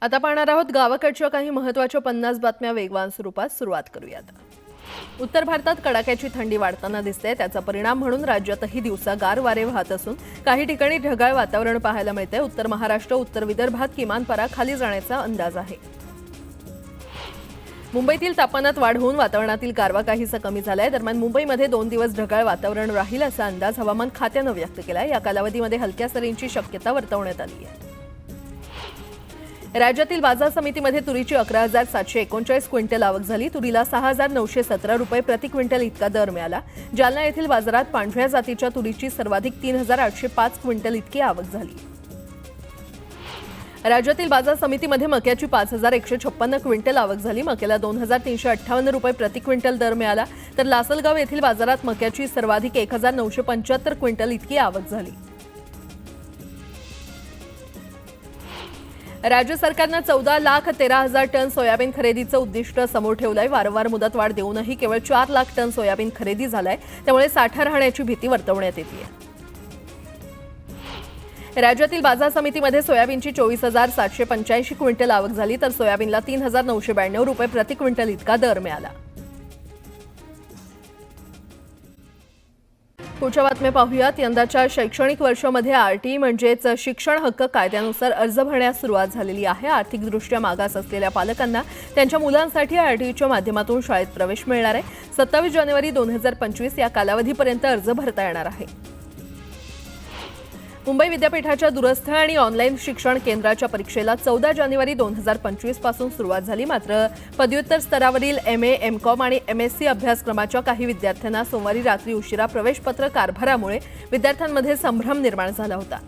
आता पाहणार आहोत गावाकडच्या काही महत्त्वाच्या 50 बातम्या वेगवान स्वरूपात. सुरुवात करूयात. उत्तर भारतात कडाक्याची थंडी वाढताना दिसते. त्याचा परिणाम म्हणून राज्यातही दिवसा गार वारे वाहत असून काही ठिकाणी ढगाळ वातावरण पाहायला मिळते. उत्तर महाराष्ट्र, उत्तर विदर्भात किमान पारा खाली जाण्याचा अंदाज आहे. मुंबईतील तापमानात वाढ होऊन वातावरणातील गारवा काहीसा कमी झालाय. दरम्यान मुंबईमध्ये 2 दिवस ढगाळ वातावरण राहील असा अंदाज हवामान खात्यानं व्यक्त केलाय. या कालावधीमध्ये हलक्या सरींची शक्यता वर्तवण्यात आली आहे. राज्यातील बाजार समितीमध्ये तुरीची 11,739 क्विंटल आवक झाली. तुरीला 6,917 रुपये प्रति क्विंटल इतका दर मिळाला. जालना येथील बाजारात पांढऱ्या जातीच्या तुरीची सर्वाधिक 3,805 क्विंटल इतकी आवक झाली. राज्यातील बाजार समितीमध्ये मक्याची 5,156 क्विंटल आवक झाली. मक्याला 2,358 रुपये प्रति क्विंटल दर मिळाला. तर लासलगाव येथील बाजारात मक्याची सर्वाधिक 1,975 क्विंटल इतकी आवक झाली. राज्य सरकारनं 14,13,000 टन सोयाबीन खरेदीचं उद्दिष्ट समोर ठेवलंय. वारंवार मुदतवाढ देऊनही केवळ 4 लाख टन सोयाबीन खरेदी झालाय. त्यामुळे साठा राहण्याची भीती वर्तवण्यात येते. राज्यातील बाजार समितीमध्ये सोयाबीनची 24,785 क्विंटल आवक झाली. तर सोयाबीनला 3,992 रुपये प्रति क्विंटल इतका दर मिळाला. पुढच्या बातम्या पाहूयात. यंदाच्या शैक्षणिक वर्षामध्ये आरटी म्हणजेच शिक्षण हक्क कायद्यानुसार अर्ज भरण्यास सुरुवात झालेली आहे. आर्थिकदृष्ट्या मागास असलेल्या पालकांना त्यांच्या मुलांसाठी आरटीच्या माध्यमातून शाळेत प्रवेश मिळणार आहे. 27 जानेवारी 2025 या कालावधीपर्यंत अर्ज भरता येणार आहे. मुंबई विद्यापीठाच्या दूरस्थ आणि ऑनलाईन शिक्षण केंद्राच्या परीक्षेला 14 जानेवारी 2025 पासून सुरुवात झाली. मात्र पदव्युत्तर स्तरावरील MA, MCOM आणि MSc अभ्यासक्रमाच्या काही विद्यार्थ्यांना सोमवारी रात्री उशिरा प्रवेशपत्र कारभारामुळे विद्यार्थ्यांमध्ये संभ्रम निर्माण झाला होता.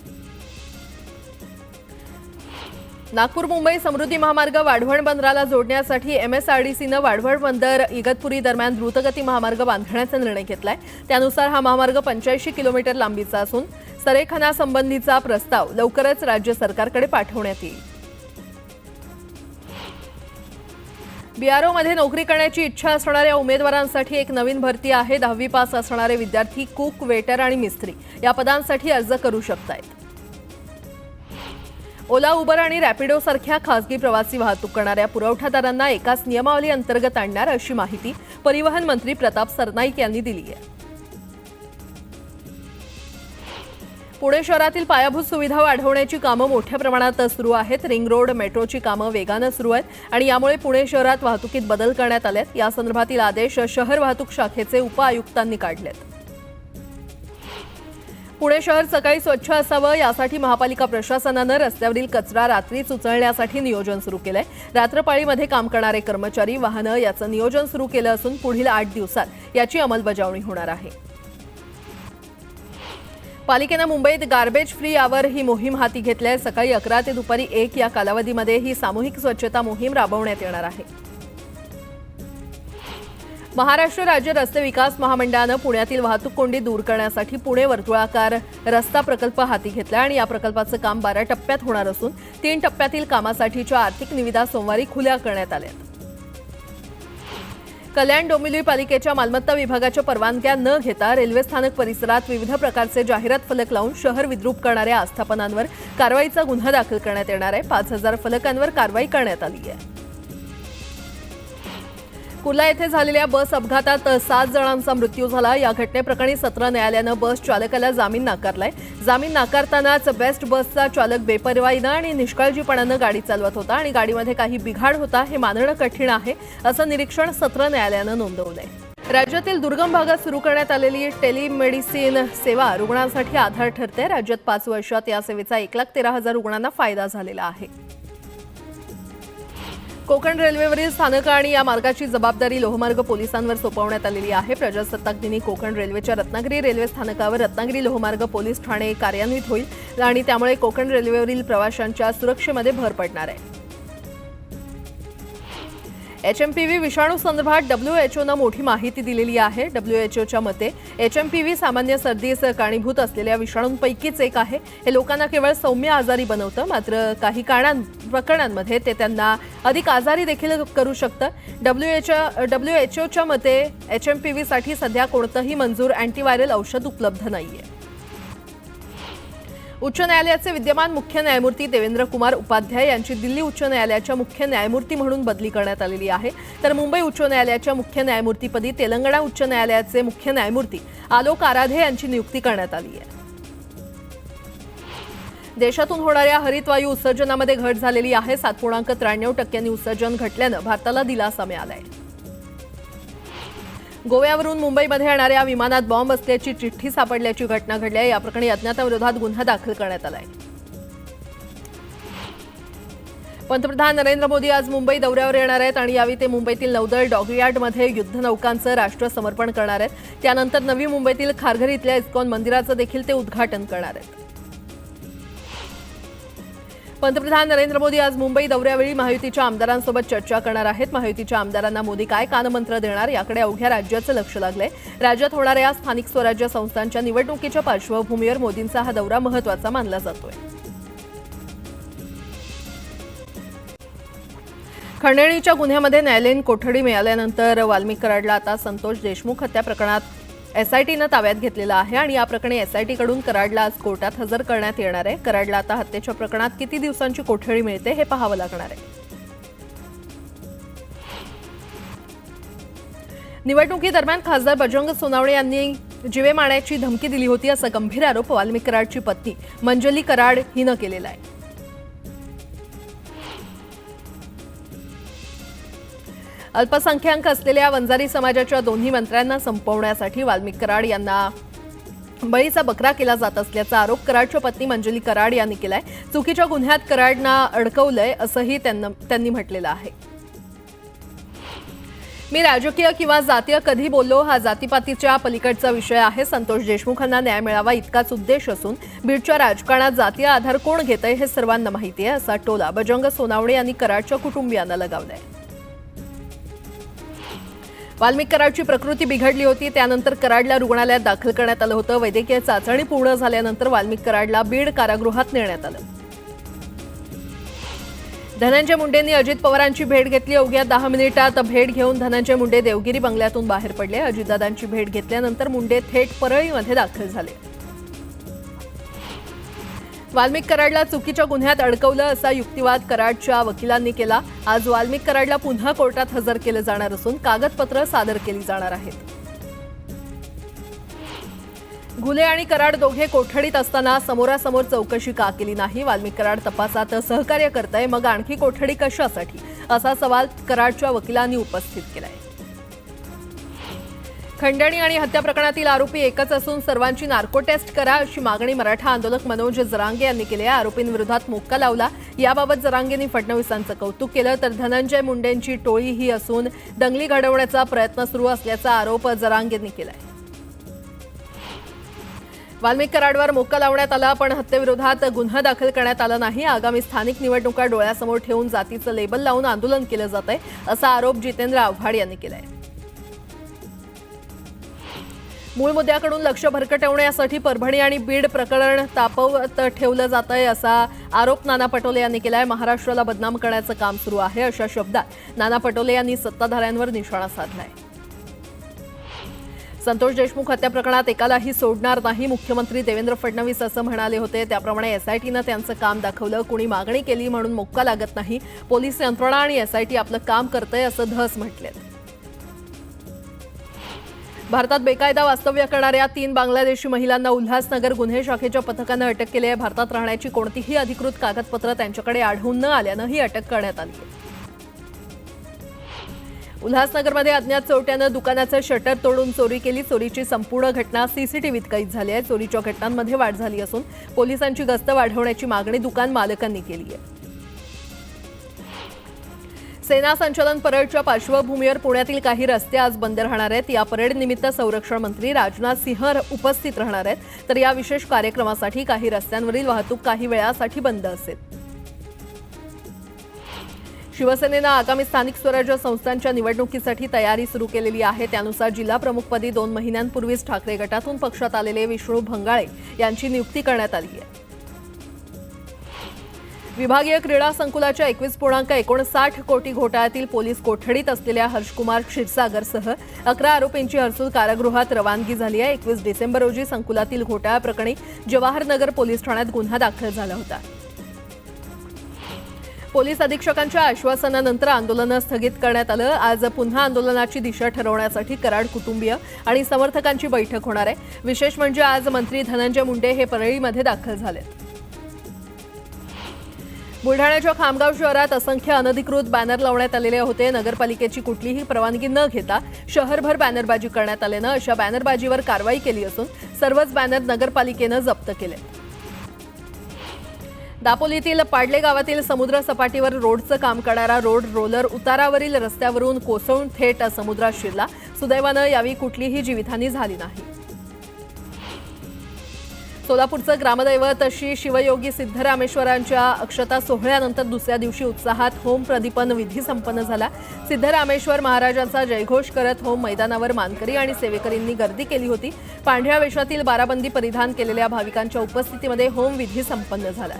नागपूर मुंबई समृद्धी महामार्ग वाढवण बंदराला जोडण्यासाठी MSRDCनं वाढवण बंदर इगतपुरी दरम्यान द्रुतगती महामार्ग बांधण्याचा निर्णय घेतलाय. त्यानुसार हा महामार्ग 85 किलोमीटर लांबीचा असून संरेखनासंबंधीचा प्रस्ताव लवकरच राज्य सरकारकडे पाठवण्यात येईल. BROमध्ये नोकरी करण्याची इच्छा असणाऱ्या उमेदवारांसाठी एक नवीन भरती आहे. 10वी पास असणारे विद्यार्थी कुक, वेटर आणि मिस्त्री या पदांसाठी अर्ज करू शकतात. ओला, उबर आणि रॅपिडो सारख्या खासगी प्रवासी वाहतूक करणाऱ्या पुरवठादारांना एकाच नियमावली अंतर्गत आणणार अशी माहिती परिवहन मंत्री प्रताप सरनाईक यांनी दिली आहे. पुणे शहरातील पायाभूत सुविधा वाढवण्याची कामं मोठ्या प्रमाणात सुरू आहेत. रिंग रोड, मेट्रोची कामं वेगानं सुरू आहेत आणि यामुळे पुणे शहरात वाहतुकीत बदल करण्यात आलेत. या संदर्भातील आदेश शहर वाहतूक शाखेचे उपआयुक्तांनी काढलेत. पुणे शहर सकाळी स्वच्छ असावं यासाठी महापालिका प्रशासनानं रस्त्यावरील कचरा रात्रीच उचलण्यासाठी नियोजन सुरू केलंय. रात्रपाळीमध्ये काम करणारे कर्मचारी, वाहनं याचं नियोजन सुरू केलं असून पुढील 8 दिवसात याची अंमलबजावणी होणार आहे. पालिकेनं मुंबईत गार्बेज फ्री आवर ही मोहीम हाती घेतली आहे. सकाळी 11 ते दुपारी 1 या कालावधीमध्ये ही सामूहिक स्वच्छता मोहीम राबवण्यात येणार आहे. महाराष्ट्र राज्य रस्ते विकास महामंडळानं पुण्यातील वाहतूक कोंडी दूर करण्यासाठी पुणे वर्तुळाकार रस्ता प्रकल्प हाती घेतला आणि या प्रकल्पाचं काम 12 टप्प्यात होणार असून 3 टप्प्यातील कामासाठीच्या आर्थिक निविदा सोमवारी खुल्या करण्यात आल्या. कल्याण डोंबिवली पालिकेच्या मालमत्ता विभागाच्या परवानग्या न घेता रेल्वे स्थानक परिसरात विविध प्रकारचे जाहिरात फलक लावून शहर विद्रूप करणाऱ्या आस्थापनांवर कारवाईचा गुन्हा दाखल करण्यात येणार आहे. 5,000 फलकांवर कारवाई करण्यात आली आहे. कुर्ला येथे झालेल्या बस अपघातात 7 जणांचा मृत्यू झाला. या घटनेप्रकरणी सत्र न्यायालयानं बस चालकाला जामीन नाकारलाय. जामीन नाकारतानाच बेस्ट बसचा चालक बेपर्वाईनं आणि निष्काळजीपणानं गाडी चालवत होता आणि गाडीमध्ये काही बिघाड होता हे मानणं कठीण आहे असं निरीक्षण सत्र न्यायालयानं नोंदवलंय. राज्यातील दुर्गम भागात सुरू करण्यात आलेली टेलिमेडिसिन सेवा रुग्णांसाठी आधार ठरते. राज्यात 5 वर्षात या सेवेचा 1,13,000 रुग्णांना फायदा झालेला आहे. कोकण रेल्वेवरील स्थानकं आणि या मार्गाची जबाबदारी लोहमार्ग पोलिसांवर सोपवण्यात आलेली आहे. प्रजासत्ताक दिनी कोकण रेल्वेच्या रत्नागिरी रेल्वे स्थानकावर रत्नागिरी लोहमार्ग पोलीस ठाणे कार्यान्वित होईल आणि त्यामुळे कोकण रेल्वेवरील प्रवाशांच्या सुरक्षेमध्ये भर पडणार आहे. HMPV विषाणू संदर्भात WHOनं मोठी माहिती दिलेली आहे. WHOच्या मते HMPV सामान्य सर्दीस कारणीभूत असलेल्या विषाणूंपैकीच एक आहे. हे लोकांना केवळ सौम्य आजारी बनवतं, मात्र काही प्रकरणांमध्ये ते त्यांना अधिक आजारी देखील करू शकतं. WHOच्या मते HMPV साठी सध्या कोणतंही मंजूर अँटीव्हायरल औषध उपलब्ध नाहीये. उच्च न्यायालयाचे विद्यमान मुख्य न्यायमूर्ती देवेंद्र कुमार उपाध्याय यांची दिल्ली उच्च न्यायालयाच्या मुख्य न्यायमूर्ती म्हणून बदली करण्यात आलेली आहे, तर मुंबई उच्च न्यायालयाच्या मुख्य न्यायमूर्तीपदी तेलंगणा उच्च न्यायालयाचे मुख्य न्यायमूर्ती आलोक आराधे यांची नियुक्ती करण्यात आली आहे. देशातून होणाऱ्या हरित वायू उत्सर्जनामध्ये घट झालेली आहे. 7.93% उत्सर्जन घटल्यानं भारताला दिलासा मिळालाय. गोव्यावरून मुंबईमध्ये येणाऱ्या विमानात बॉम्ब असल्याची चिठ्ठी सापडल्याची घटना घडली आहे. या प्रकरणी अज्ञाताविरोधात गुन्हा दाखल करण्यात आलाय. पंतप्रधान नरेंद्र मोदी आज मुंबई दौऱ्यावर येणार आहेत आणि यावेळी ते मुंबईतील नौदल डॉकयार्डमध्ये युद्धनौकांचं राष्ट्रसमर्पण करणार आहेत. त्यानंतर नवी मुंबईतील खारघर इथल्या इस्कॉन मंदिराचं देखील ते उद्घाटन करणार आहेत. पंतप्रधान नरेंद्र मोदी आज मुंबई दौऱ्यावेळी महायुतीच्या आमदारांसोबत चर्चा करणार आहेत. महायुतीच्या आमदारांना मोदी काय कानमंत्र देणार याकडे अवघ्या राज्याचं लक्ष लागलंय. राज्यात होणाऱ्या स्थानिक स्वराज्य संस्थांच्या निवडणुकीच्या पार्श्वभूमीवर मोदींचा हा दौरा महत्त्वाचा मानला जातोय. खंडणीच्या गुन्ह्यामध्ये न्यायालयीन कोठडी मिळाल्यानंतर वाल्मिक कराडला आता संतोष देशमुख हत्या प्रकरणात एसआयटीनं ताब्यात घेतलेला आहे आणि या प्रकरणी एसआयटीकडून कराडला आज कोर्टात हजर करण्यात येणार आहे. कराडला आता हत्येच्या प्रकरणात किती दिवसांची कोठडी मिळते हे पाहावं लागणार आहे. निवडणुकीदरम्यान खासदार बजरंग सोनावणे यांनी जीवे मारण्याची धमकी दिली होती असा गंभीर आरोप वाल्मिक कराडची पत्नी मंजली कराड हिनं केलेला आहे. अल्पसंख्याक असलेल्या वंजारी समाजाच्या दोन्ही मंत्र्यांना संपवण्यासाठी वाल्मिक कराड यांना बळीचा बकरा केला जात असल्याचा आरोप कराडच्या पत्नी मंजली कराड यांनी केलाय. चुकीच्या गुन्ह्यात कराडना अडकवलंय असंही त्यांनी म्हटलेलं आहे. मी राजकीय किंवा जातीय कधी बोललो हा जातीपातीच्या पलीकडचा विषय आहे. संतोष देशमुखांना न्याय मिळावा इतकाच उद्देश असून बीडच्या राजकारणात जातीय आधार कोण घेतंय हे सर्वांना माहिती आहे असा टोला बजरंग सोनावणे यांनी कराडच्या कुटुंबियांना लगावलाय. वाल्मिक कराडची प्रकृती बिघडली होती. त्यानंतर कराडला रुग्णालयात दाखल करण्यात आलं होतं. वैद्यकीय चाचणी पूर्ण झाल्यानंतर वाल्मिक कराडला बीड कारागृहात नेण्यात आलं. धनंजय मुंडेंनी अजित पवारांची भेट घेतली. अवघ्या 10 मिनिटात भेट घेऊन धनंजय मुंडे देवगिरी बंगल्यातून बाहेर पडले. अजितदादांची भेट घेतल्यानंतर मुंडे थेट परळीमध्ये दाखल झाले. वाल्मिक कराडला चुकीच्या गुन्ह्यात अडकवलं असा युक्तिवाद कराडच्या वकिलांनी केला. आज वाल्मिक कराडला पुन्हा कोर्टात हजर केलं जाणार असून कागदपत्र सादर केली जाणार आहेत. घुले आणि कराड दोघे कोठडीत असताना समोरासमोर चौकशी का केली नाही? वाल्मिक कराड तपासात सहकार्य करताय, मग आणखी कोठडी कशासाठी असा सवाल कराडच्या वकिलांनी उपस्थित केलाय. खंडणी आणि हत्या प्रकरणातील आरोपी एकच असून सर्वांची नार्को टेस्ट करा अशी मागणी मराठा आंदोलक मनोज जरांगे यांनी केली आहे. आरोपींविरोधात मोक्का लावला. याबाबत जरांगेंनी फडणवीसांचं कौतुक केलं. तर धनंजय मुंडेंची टोळी ही असून दंगली घडवण्याचा प्रयत्न सुरू असल्याचा आरोप जरांगेंनी केलाय. वाल्मिक कराडवर मोक्का लावण्यात आला, पण हत्येविरोधात गुन्हा दाखल करण्यात आला नाही. आगामी स्थानिक निवडणुका डोळ्यासमोर ठेवून जातीचं लेबल लावून आंदोलन केलं जातंय असा आरोप जितेंद्र आव्हाड यांनी केलाय. मूळ मुद्द्याकडून लक्ष भरकटवण्यासाठी परभणी आणि बीड प्रकरण तापवत ठेवलं जातंय असा आरोप नाना पटोले यांनी केलाय. महाराष्ट्राला बदनाम करण्याचं काम सुरू आहे अशा शब्दात नाना पटोले यांनी सत्ताधाऱ्यांवर निशाणा साधलाय. संतोष देशमुख हत्या प्रकरणात एकालाही सोडणार नाही मुख्यमंत्री देवेंद्र फडणवीस असं म्हणाले होते. त्याप्रमाणे एसआयटीनं त्यांचं काम दाखवलं. कुणी मागणी केली म्हणून मोक्का लागत नाही. पोलीस यंत्रणा आणि एसआयटी आपलं काम करतंय असं धस म्हटलेत. भारतात बेकायदा वास्तव्य करणाऱ्या 3 बांगलादेशी महिलांना उल्हासनगर गुन्हे शाखेच्या पथकानं अटक केली आहे. भारतात राहण्याची कोणतीही अधिकृत कागदपत्र त्यांच्याकडे आढळून न आल्यानं ही अटक करण्यात आली आहे. उल्हासनगरमध्ये अज्ञात चोरट्यानं दुकानाचं शटर तोडून चोरी केली. चोरीची संपूर्ण घटना सीसीटीव्हीत कैद झाली आहे. चोरीच्या घटनांमध्ये वाढ झाली असून पोलिसांची गस्त वाढवण्याची मागणी दुकान मालकांनी केली आहे. सेना संचलन परेडच्या पार्श्वभूमीवर पुण्यातील काही रस्ते आज बंद राहणार आहेत. या परेड निमित्त संरक्षण मंत्री राजनाथ सिंह उपस्थित राहणार आहेत. तर या विशेष कार्यक्रमासाठी काही रस्त्यांवरील वाहतूक काही वेळासाठी बंद असेल. शिवसेनेनं आगामी स्थानिक स्वराज्य संस्थांच्या निवडणुकीसाठी तयारी सुरू केलेली आहे. त्यानुसार जिल्हा प्रमुखपदी 2 महिन्यांपूर्वीच ठाकरे गटातून पक्षात आलेले विष्णू भंगाळे यांची नियुक्ती करण्यात आली आहे. विभागीय क्रीडा संकुलाच्या 21.59 कोटी घोटाळ्यातील पोलीस कोठडीत असलेल्या हर्षकुमार क्षीरसागरसह 11 आरोपींची हर्सूल कारागृहात रवानगी झाली आहे. 21 डिसेंबर रोजी संकुलातील घोटाळ्याप्रकरणी जवाहरनगर पोलीस ठाण्यात गुन्हा दाखल झाला होता. पोलीस अधीक्षकांच्या आश्वासनानंतर आंदोलन स्थगित करण्यात आलं. आज पुन्हा आंदोलनाची दिशा ठरवण्यासाठी कराड कुटुंबीय आणि समर्थकांची बैठक होणार आहे. विशेष म्हणजे आज मंत्री धनंजय मुंडे हे परळीमध्ये दाखल झाले. बुलढाण्याच्या खामगाव शहरात असंख्य अनधिकृत बॅनर लावण्यात आलेले होते. नगरपालिकेची कुठलीही परवानगी न घेता शहरभर बॅनरबाजी करण्यात आल्यानं अशा बॅनरबाजीवर कारवाई केली असून सर्वच बॅनर नगरपालिकेनं जप्त केले. दापोलीतील पाडले गावातील समुद्र सपाटीवर रोडचं काम करणारा रोड रोलर उतारावरील रस्त्यावरून कोसळून थेट समुद्रात शिरला. सुदैवानं यावेळी कुठलीही जीवितहानी झाली नाही. सोलापूरचं ग्रामदैवत श्री शिवयोगी सिद्धरामेश्वरांच्या अक्षता सोहळ्यानंतर दुसऱ्या दिवशी उत्साहात होम प्रदीपन विधी संपन्न झाला. सिद्धरामेश्वर महाराजांचा जयघोष करत होम मैदानावर मानकरी आणि सेवेकरींनी गर्दी केली होती. पांढऱ्या वेशातील बाराबंदी परिधान केलेल्या भाविकांच्या उपस्थितीमध्ये होम विधी संपन्न झाला.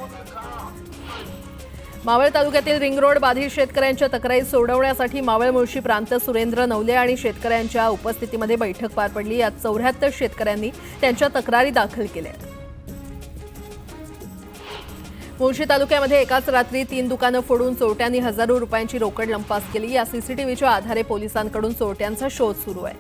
मावळ तालुक्यातील रिंग रोड बाधित शेतकऱ्यांच्या तक्रारी सोडवण्यासाठी मावळ मुळशी प्रांत सुरेंद्र नवले आणि शेतकऱ्यांच्या उपस्थितीमध्ये बैठक पार पडली. यात 74 शेतकऱ्यांनी त्यांच्या तक्रारी दाखल केल्या. मुळशी तालुक्यामध्ये एकाच रात्री 3 दुकानं फोडून चोरट्यांनी हजारो रुपयांची रोकड लंपास केली. या सीसीटीव्हीच्या आधारे पोलिसांकडून चोरट्यांचा शोध सुरू आहे.